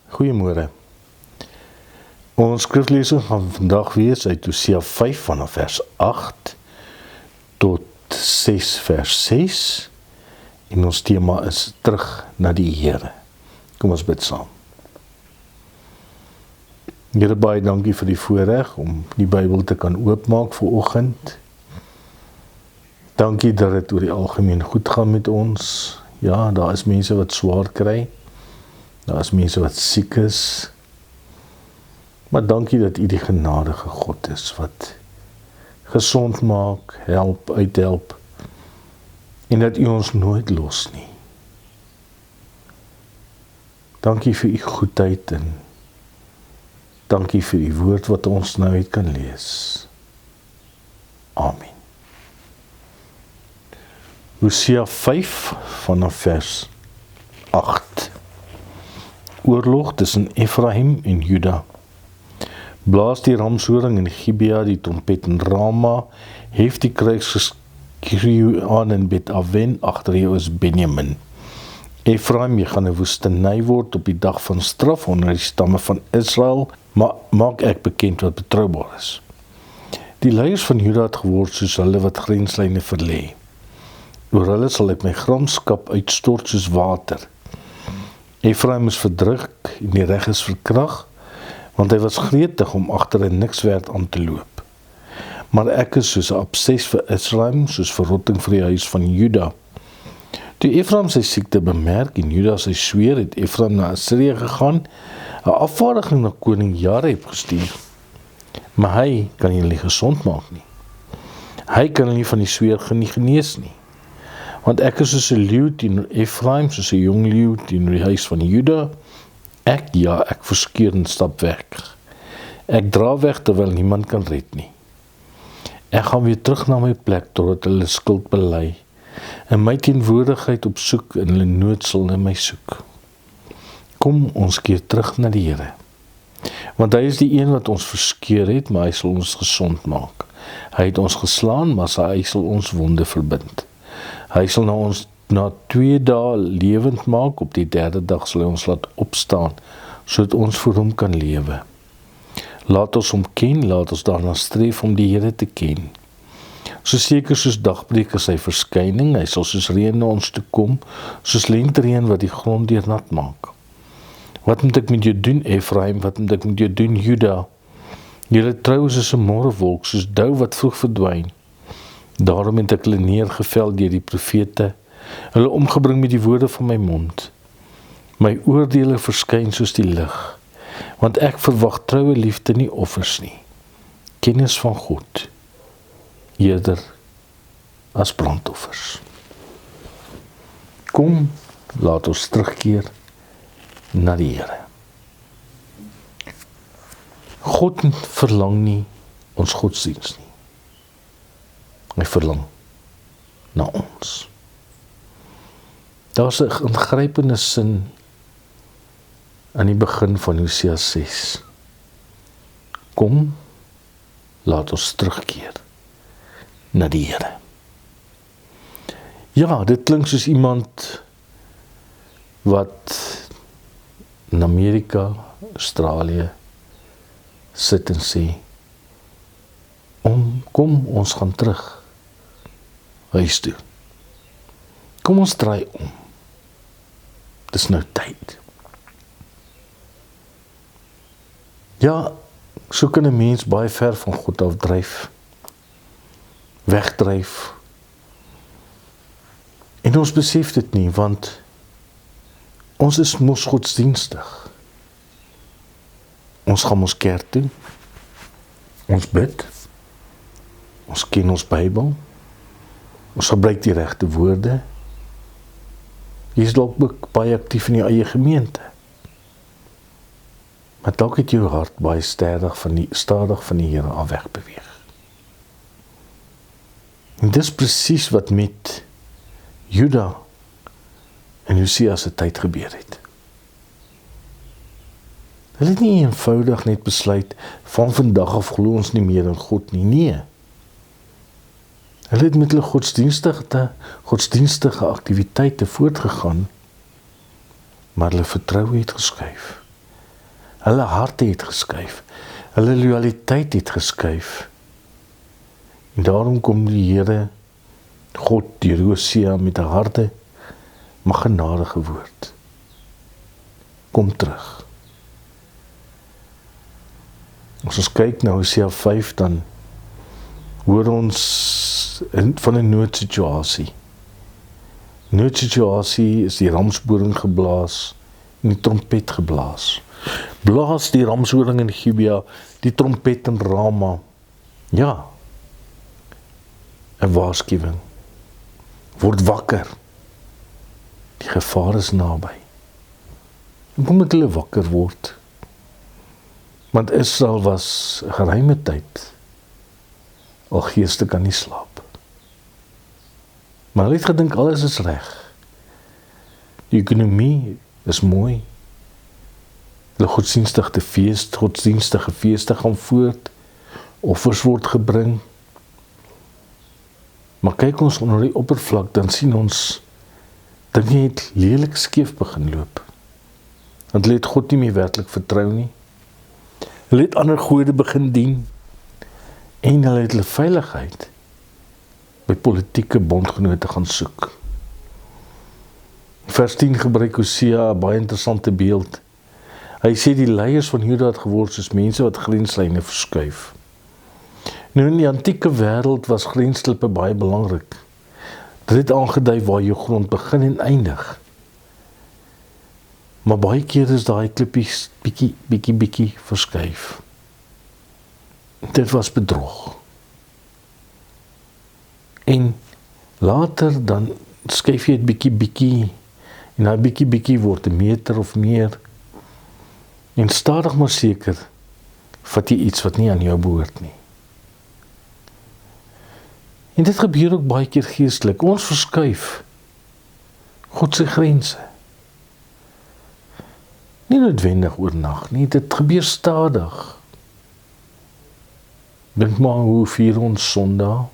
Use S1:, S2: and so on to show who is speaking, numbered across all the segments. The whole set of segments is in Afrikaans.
S1: Goeiemôre. Ons skriflesing gaan vandag wees uit Hosea 5 vanaf vers 8 tot 6 vers 6 en ons tema is terug na die Here. Kom ons bid saam. Here, baie dankie vir die voorreg om die Bybel te kan oopmaak vir oggend. Dankie dat dit oor die algemeen goed gaan met ons. Ja, daar is mense wat swaar kry. Daar is mense wat siek is. Maar dankie dat U die genadige God is wat gesond maak, help, uithelp en dat U ons nooit los nie. Dankie vir U goedheid en dankie vir U woord wat ons nou uit kan lees. Amen. Hosea 5 vanaf vers 8. Oorlog tussen Efraim en Juda. Blaas die ramshoring in Gibea, die trompet in Rama, hef die kruisgeskreeu aan in Bet-Aven, agter jou is Benjamin. Efraim, jy gaan 'n woestynny word op die dag van straf onder die stamme van Israel, maar maak ek bekend wat betroubaar is. Die leiers van Juda het geword soos hulle wat grenslyne verlê. Oor hulle sal ek my gramskap uitstort soos water. Efraim is verdruk en die reg is verkrag, want hy was gretig om agter 'n nikswerd aan te loop. Maar ek is soos 'n abses vir Israel, soos verrotting vir die huis van Juda. Toe Efraim sy siekte bemerk en Juda sy sweer, het Efraim na Assirië gegaan, 'n afvaardiging na koning Jareb gestuur. Maar hy kan hulle nie gesond maak nie. Hy kan hulle nie van die sweer genees nie. Want ek is soos 'n leeu teenoor Efraim, soos 'n jong leeu teenoor die huis van Juda. Ek verskeur en stap weg. Ek dra weg terwyl niemand kan red nie. Ek gaan weer terug na my plek totdat hulle skuld bely en my teenwoordigheid opsoek en hulle nood sal na my soek. Kom, ons keer terug na die Here. Want hy is die een wat ons verskeur het, maar hy sal ons gesond maak. Hy het ons geslaan, maar hy sal ons wonde verbind. Hy sal ons na 2 dae lewend maak, op die 3de dag sal hy ons laat opstaan, sodat ons vir hom kan lewe. Laat ons hom ken, laat ons daarna streef om die Here te ken. So seker soos dagbreek is sy verskyning, hy sal soos reën na ons toe kom, soos lentereën wat die grond deurnat maak. Wat moet ek met jou doen, Efraim, wat moet ek met jou doen, Juda? Julle trou is soos 'n môrewolk, soos dou wat vroeg verdwyn. Daarom het ek hulle neergevel deur die profete, hulle omgebring met die woorde van my mond. My oordeele verskyn soos die lig, want ek verwag troue liefde nie offers nie. Kennis van God, eerder as brandoffers. Kom, laat ons terugkeer na die Here. God verlang nie ons godsdiens nie. Hy verlang na ons. Daar's 'n ingrypende sin aan die begin van Hosea 6. Kom, laat ons terugkeer na die Here. Ja, dit klink soos iemand wat in Amerika, Australië sit en sê, kom, ons gaan terug huis toe. Kom ons draai om. Dis nou tyd. Ja, so kan 'n mens baie ver van God afdryf, wegdryf. En ons besef dit nie, want ons is mos godsdienstig. Ons gaan ons kerk toe, ons bid, ons ken ons Bybel, ons gebruik die regte woorde. Jy is dalk ook baie aktief in jou eie gemeente. Maar dalk het jou hart baie stadig van die Here af wegbeweeg. En dis presies wat met Juda en Hosea se tyd gebeur het. Hulle het nie eenvoudig net besluit, van vandag af glo ons nie meer in God nie. Nee. Hulle het met hulle godsdienstige aktiwiteite voortgegaan, maar hulle vertroue het geskuif Hulle harte het geskuif. Hulle loyaliteit het geskuif. En daarom kom die Here, God, deur Hosea met 'n harde, maar genadige woord. Kom terug. As ons kyk na Hosea 5, dan hoor ons van 'n noodsituasie. Noodsituasie is die ramshoring geblaas en die trompet geblaas. Blaas die ramshoring in Gibea, die trompet in Rama. Ja, 'n waarskuwing. Word wakker. Die gevaar is naby. En hoe moet hulle wakker word? Want Israel was 'n geruime tyd al geestelik kan nie slaap. Maar hulle het gedink alles is reg. Die ekonomie is mooi. Hulle godsdienstige feeste gaan voort. Offers word gebring. Maar kyk ons onder die oppervlak, dan sien ons dinge het lelik skeef begin loop. Want hulle het God nie meer werklik vertrou nie. Hulle het ander gode begin dien. En hulle het hulle veiligheid by politieke bondgenote gaan soek. Vers 10 gebruik Hosea 'n baie interessante beeld. Hy sê die leiers van Juda het geword soos mense wat grenslyne verskuif. Nou in die antieke wêreld was grensklippe baie belangrik. Dit het aangedui waar jou grond begin en eindig. Maar baie keer is daai klippies bietjie verskuif. Dit was bedrog. En later dan skuif jy dit bietjie en daai bietjie word 'n meter of meer. En stadig maar seker vat jy iets wat nie aan jou behoort nie. En dit gebeur ook baie keer geestelik. Ons verskuif God se grense. Nie noodwendig oornag nie, dit gebeur stadig. Dink maar hoe vier ons Sondag.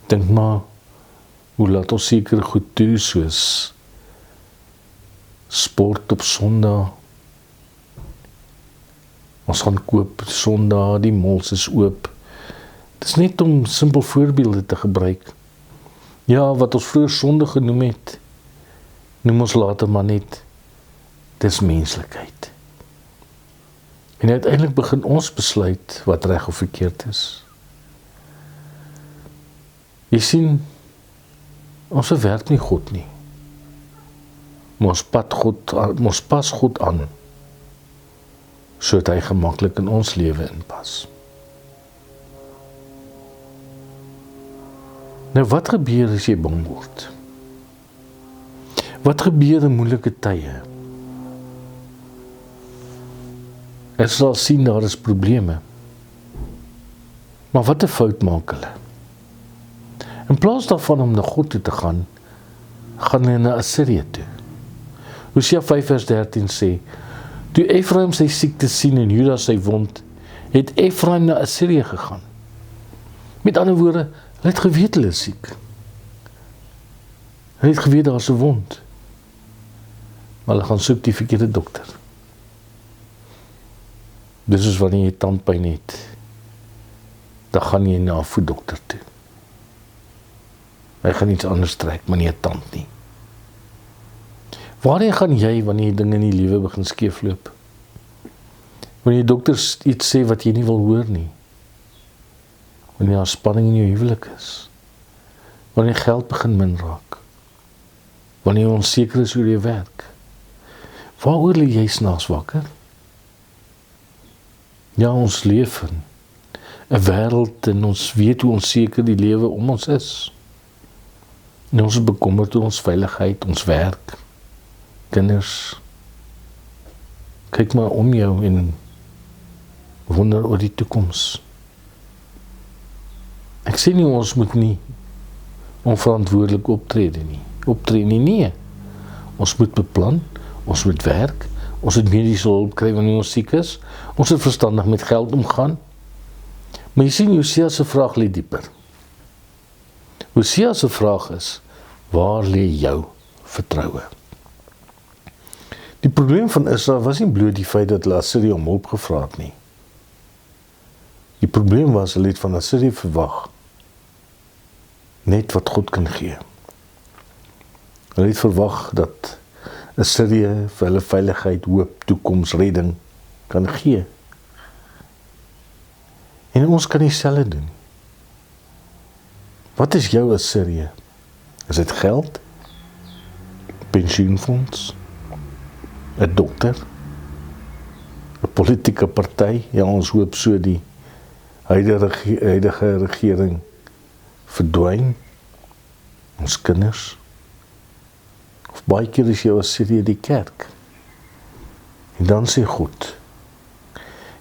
S1: Dink maar hoe laat ons seker goed toe, soos sport op Sondag. Ons gaan koop Sondag, die malls is oop. Dit is net om simpel voorbeelde te gebruik. Ja, wat ons vroeër sonde genoem het, noem ons later maar net, dis menslikheid. En uiteindelik begin ons besluit wat reg of verkeerd is. Jy sien, ons verwerp nie God nie. Maar ons pas God aan, sodat hy gemaklik in ons lewe inpas. Nou wat gebeur as jy bang word? Wat gebeur in moeilike tye? Ek sal sien daar is probleme. Maar wat 'n fout maak hulle? In plaas daarvan om na God toe te gaan hulle na Assirië toe. Hosea 5 vers 13 sê, toe Efraim sy siekte sien en Juda sy wond, het Efraim na Assirië gegaan. Met ander woorde, hulle het geweet hulle is siek. Hulle het geweet daar is 'n wond. Maar hulle gaan soek die verkeerde dokter. Dis is wanneer jy tandpyn het, dan gaan jy na 'n voetdokter toe. Hy gaan iets anders trek, maar nie 'n tand nie. Waarheen gaan jy wanneer dinge in die lewe begin skeefloop? Wanneer dokters iets sê wat jy nie wil hoor nie. Wanneer daar spanning in jou huwelik is. Wanneer geld begin min raak. Wanneer jy onseker is oor jou werk. Waaroor lê jy s'nags wakker? Ja, ons leef in 'n wêreld en ons weet hoe onseker die lewe om ons is. En ons is bekommerd oor ons veiligheid, ons werk, kinders. Kyk maar om jou en wonder oor die toekoms. Ek sê nie ons moet nie onverantwoordelik optree nie. Nee. Ons moet beplan, ons moet werk, ons moet mediese hulp kry wanneer ons siek is, ons moet verstandig met geld omgaan. Maar jy sien, Hosea se vraag lê dieper. Hosea se vraag is, waar lê jou vertroue? Die probleem van Israel was nie bloot die feit dat hulle Assirië om hulp gevra het nie. Die probleem was, hulle het van Assirië verwag net wat God kan gee. Hulle het verwag dat Assirië vir hulle veiligheid, hoop, toekoms, redding kan gee. En ons kan dieselfde doen. Wat is jou Assirië? Is dit geld? Pensioenfonds? 'n dokter? 'n politieke party? Ja, ons hoop so die huidige regering verdwyn. Ons kinders. Of baie keer is jou Assirië die kerk. En dan sê God,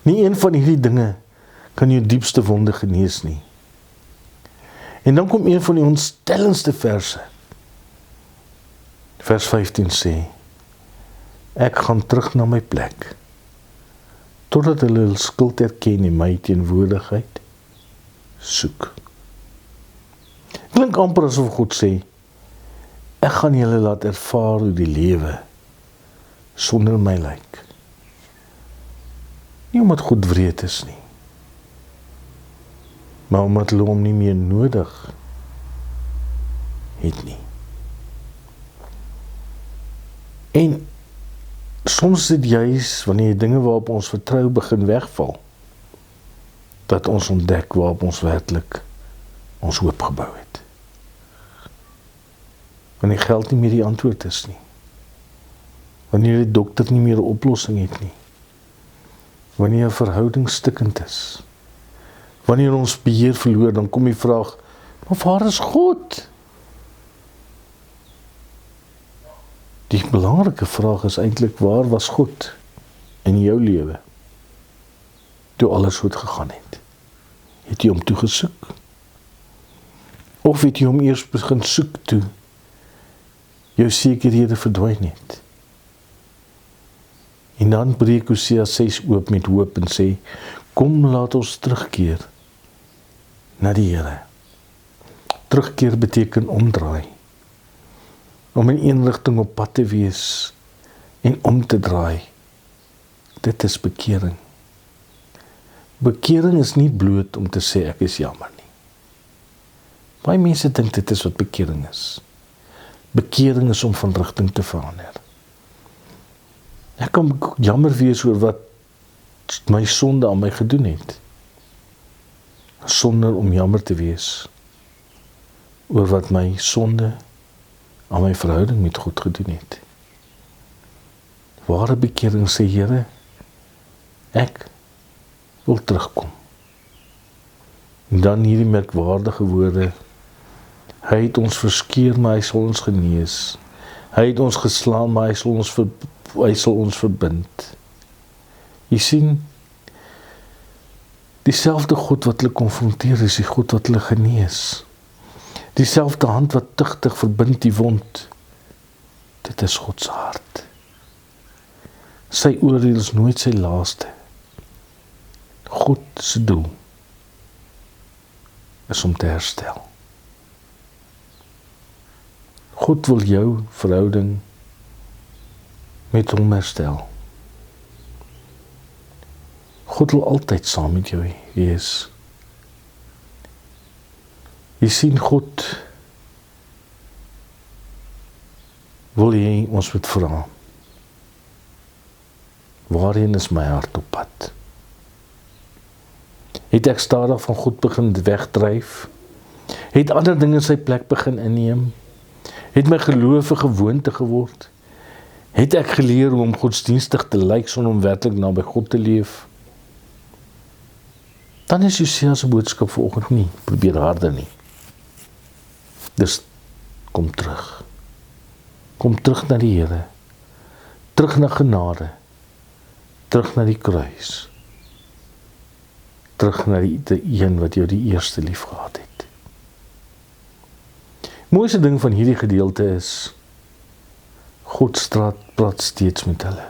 S1: nie een van hierdie dinge kan jou diepste wonde genees nie. En dan kom een van die ontstellendste verse. Vers 15 sê, ek gaan terug na my plek, totdat hulle hul skuld erken en my teenwoordigheid soek. Klink amper asof God sê, ek gaan julle laat ervaar hoe die lewe sonder my lyk. Nie omdat God wreed is nie, maar omdat hulle hom nie meer nodig het nie. En soms is dit juis wanneer dinge waarop ons vertrou begin wegval, dat ons ontdek waarop ons werklik ons hoop gebou het. Wanneer geld nie meer die antwoord is nie. Wanneer die dokter nie meer 'n oplossing het nie. Wanneer 'n verhouding stikkend is. Wanneer ons beheer verloor, dan kom die vraag, maar waar is God? Die belangrike vraag is eintlik, waar was God in jou lewe toe alles goed gegaan het? Het jy hom toe gesoek? Of het jy hom eers begin soek toe jou sekerhede verdwyn het? En dan breek Hosea 6 oop met hoop en sê, kom laat ons terugkeer na die Here. Terugkeer beteken omdraai. Om in een rigting op pad te wees en om te draai. Dit is bekering. Bekering is nie bloot om te sê ek is jammer nie. Baie mense dink dit is wat bekering is. Bekering is om van rigting te verander. Ek kan jammer wees oor wat my sonde aan my gedoen het, sonder om jammer te wees oor wat my sonde aan my verhouding met God gedoen het. Ware bekering sê, Here, ek wil terugkom. En dan hierdie merkwaardige woorde, hy het ons verskeur, maar hy sal ons genees. Hy het ons geslaan, maar hy sal ons verbind. Jy sien, dieselfde God wat hulle konfronteer is die God wat hulle genees. Dieselfde hand wat tugtig verbind die wond. Dit is God se hart. Sy oordeel is nooit sy laaste. God se doel is om te herstel. God wil jou verhouding met hom herstel. God wil altyd saam met jou wees. Jy sien, God wil jy ons moet vra, waarheen is my hart op pad? Het ek stadig van God begin wegdryf? Het ander dinge sy plek begin inneem? Het my geloof 'n gewoonte geword? Het ek geleer hoe om godsdienstig te lyk sonder om werklik naby God te leef? Dan is Hosea se boodskap vanoggend nie, probeer harder nie. Dus kom terug. Kom terug na die Here. Terug na genade. Terug na die kruis. Terug na die een wat jou die eerste lief gehad het. Mooiste ding van hierdie gedeelte is, God praat steeds met hulle.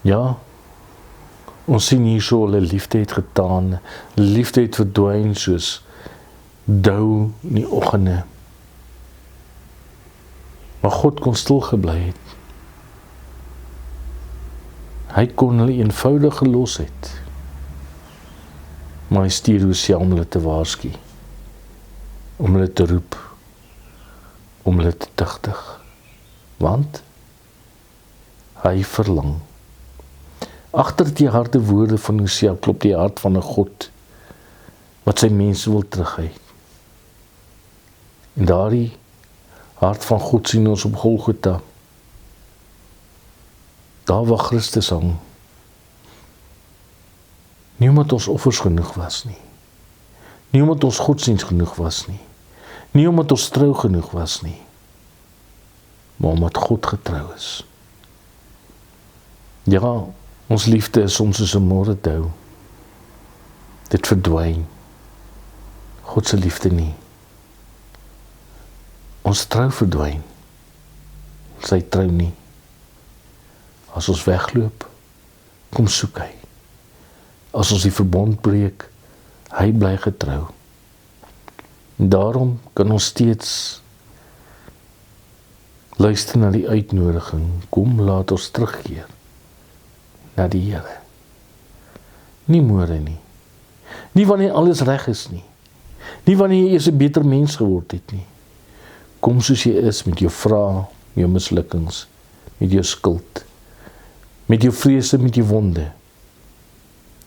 S1: Ja, ons sien hier so hulle liefde het getaan, liefde het verdwyn soos dou in die oggende. Maar God kon stil gebly het. Hy kon hulle eenvoudig gelos het. Maar hy stuur Hosea om hulle te waarsku, om hulle te roep, om hulle te tugtig. Want hy verlang. Agter die harde woorde van Hosea klop die hart van 'n God wat sy mense wil terughê. En daardie hart van God sien ons op Golgotha. Daar waar Christus hang. Nie omdat ons offers genoeg was nie. Nie omdat ons godsdienst genoeg was nie. Nie omdat ons trou genoeg was nie. Maar omdat God getrou is. Ja, ons liefde is soms soos 'n morredou. Dit verdwyn. God se liefde nie. Ons trou verdwyn. Sy trou nie. As ons wegloop, kom soek hy. As ons die verbond breek, hy bly getrou. En daarom kan ons steeds luister na die uitnodiging, kom laat ons terugkeer na die Here. Nie môre nie. Nie wanneer alles reg is nie. Nie wanneer jy eers 'n beter mens geword het nie. Kom soos jy is met jou vrae, jou mislukkings, met jou skuld, met jou vrese, met jou wonde.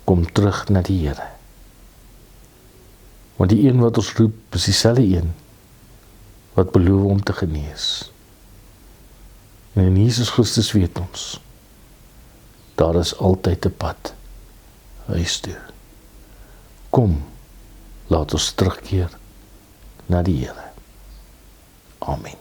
S1: Kom terug na die Here. Want die een wat ons roep, is dieselfde een wat beloof om te genees. En in Jesus Christus weet ons, daar is altyd 'n pad huis toe. Kom, laat ons terugkeer na die Here. Amen.